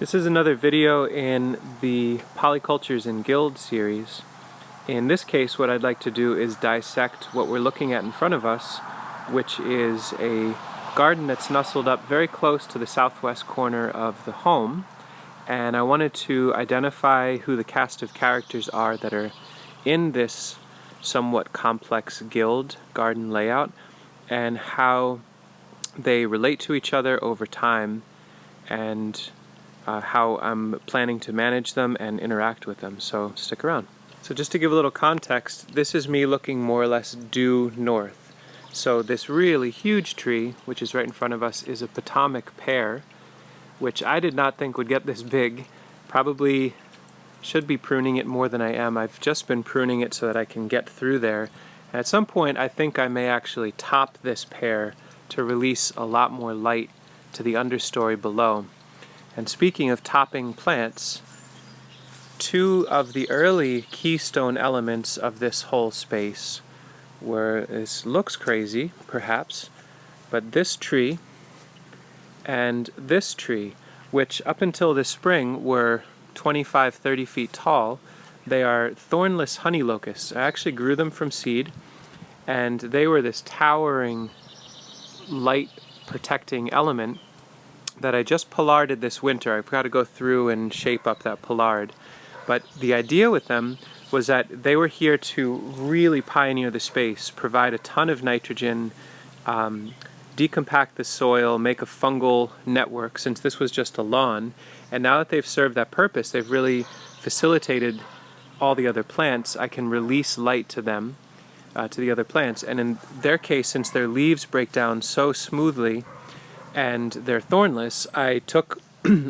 This is another video in the Polycultures and Guild series. In this case, what I'd like to do is dissect what we're looking at in front of us, which is a garden that's nestled up very close to the southwest corner of the home. And I wanted to identify who the cast of characters are that are in this somewhat complex guild garden layout, and how they relate to each other over time, and how I'm planning to manage them and interact with them, so stick around. So just to give a little context, this is me looking more or less due north. So this really huge tree, which is right in front of us, is a Potomac Pear, which I did not think would get this big. Probably should be pruning it more than I am. I've just been pruning it so that I can get through there. And at some point I think I may actually top this pear to release a lot more light to the understory below. And speaking of topping plants, two of the early keystone elements of this whole space were, this looks crazy perhaps, but this tree and this tree, which up until this spring were 25-30 feet tall. They are thornless honey locusts. I actually grew them from seed, and they were this towering light protecting element that I just pollarded this winter. I've got to go through and shape up that pollard. But the idea with them was that they were here to really pioneer the space, provide a ton of nitrogen, decompact the soil, make a fungal network, since this was just a lawn. And now that they've served that purpose, they've really facilitated all the other plants. I can release light to them, to the other plants. And in their case, since their leaves break down so smoothly and they're thornless, I took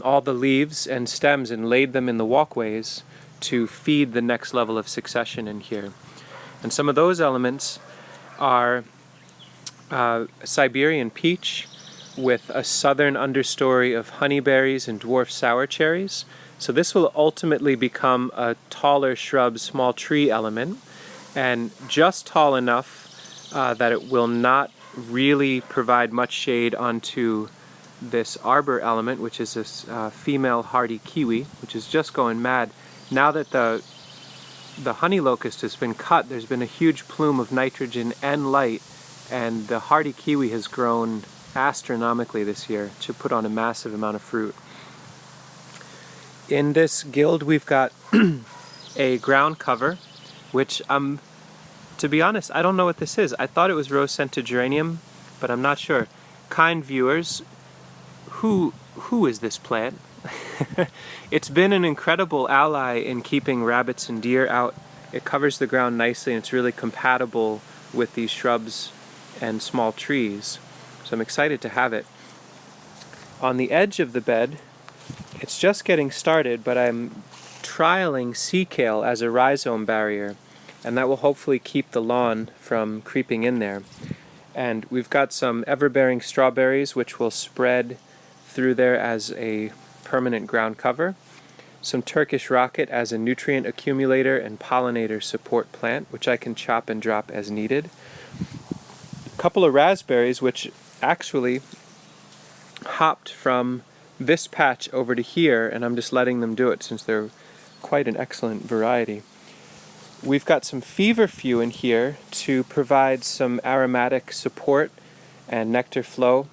all the leaves and stems and laid them in the walkways to feed the next level of succession in here. And some of those elements are Siberian peach with a southern understory of honeyberries and dwarf sour cherries. So this will ultimately become a taller shrub, small tree element, and just tall enough that it will not really provide much shade onto this arbor element, which is this female hardy kiwi, which is just going mad. Now that the honey locust has been cut, there's been a huge plume of nitrogen and light, and the hardy kiwi has grown astronomically this year. It should put on a massive amount of fruit. In this guild we've got a ground cover, which to be honest, I don't know what this is. I thought it was rose-scented geranium, but I'm not sure. Kind viewers, who is this plant? It's been an incredible ally in keeping rabbits and deer out. It covers the ground nicely, and it's really compatible with these shrubs and small trees. So I'm excited to have it. On the edge of the bed, it's just getting started, but I'm trialing sea kale as a rhizome barrier, and that will hopefully keep the lawn from creeping in there. And we've got some Everbearing strawberries which will spread through there as a permanent ground cover. Some Turkish rocket as a nutrient accumulator and pollinator support plant, which I can chop and drop as needed. A couple of raspberries which actually hopped from this patch over to here, and I'm just letting them do it since they're quite an excellent variety. We've got some Feverfew in here to provide some aromatic support and nectar flow.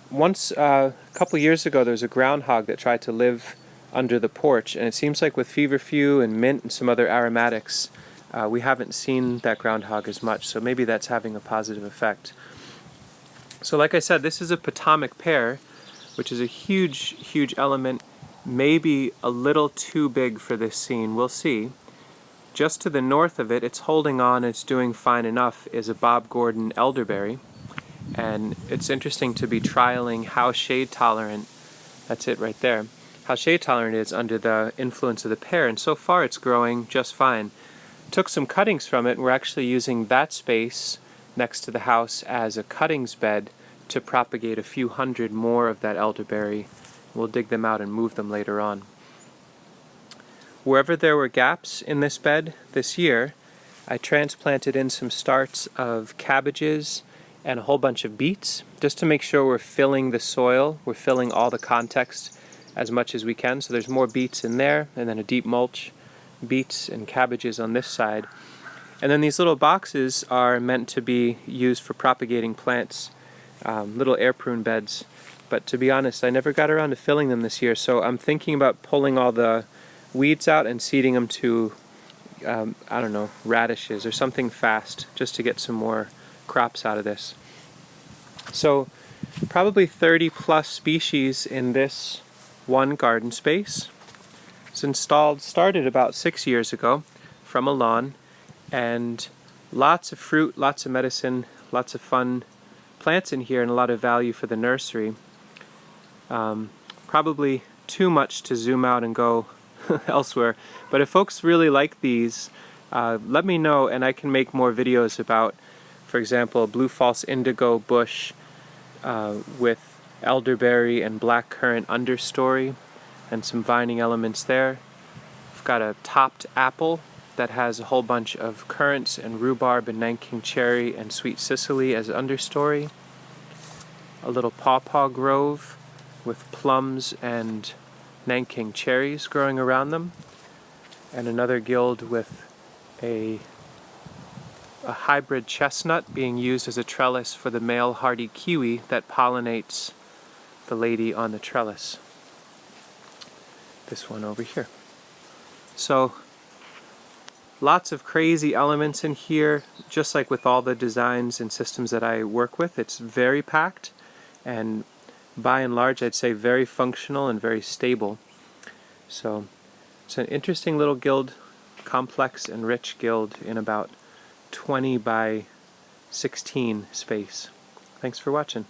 Once, a couple years ago, there was a groundhog that tried to live under the porch, and it seems like with Feverfew and mint and some other aromatics, we haven't seen that groundhog as much, so maybe that's having a positive effect. So like I said, this is a Potomac Pear, which is a huge, huge element, maybe a little too big for this scene, we'll see. Just to the north of it, it's holding on, it's doing fine enough, is a Bob Gordon elderberry. And it's interesting to be trialing how shade tolerant, that's it right there, how shade tolerant it is under the influence of the pear, and so far it's growing just fine. Took some cuttings from it, and we're actually using that space next to the house as a cuttings bed to propagate a few hundred more of that elderberry. We'll dig them out and move them later on. Wherever there were gaps in this bed this year, I transplanted in some starts of cabbages and a whole bunch of beets, just to make sure we're filling the soil, we're filling all the context as much as we can. So there's more beets in there, and then a deep mulch, beets and cabbages on this side. And then these little boxes are meant to be used for propagating plants, little air prune beds. But to be honest, I never got around to filling them this year, so I'm thinking about pulling all the weeds out and seeding them to, I don't know, radishes or something fast, just to get some more crops out of this. So probably 30 plus species in this one garden space. It's started about 6 years ago from a lawn, and lots of fruit, lots of medicine, lots of fun plants in here, and a lot of value for the nursery. Probably too much to zoom out and go elsewhere, but if folks really like these, let me know and I can make more videos about, for example, blue false indigo bush with elderberry and blackcurrant understory and some vining elements there. I've got a topped apple that has a whole bunch of currants and rhubarb and Nanking cherry and sweet Sicily as understory. A little pawpaw grove with plums and Nanking cherries growing around them, and another guild with a hybrid chestnut being used as a trellis for the male hardy kiwi that pollinates the lady on the trellis. This one over here. So lots of crazy elements in here, just like with all the designs and systems that I work with. It's very packed, and by and large I'd say very functional and very stable. So it's an interesting little guild, complex and rich guild in about 20 by 16 space. Thanks for watching.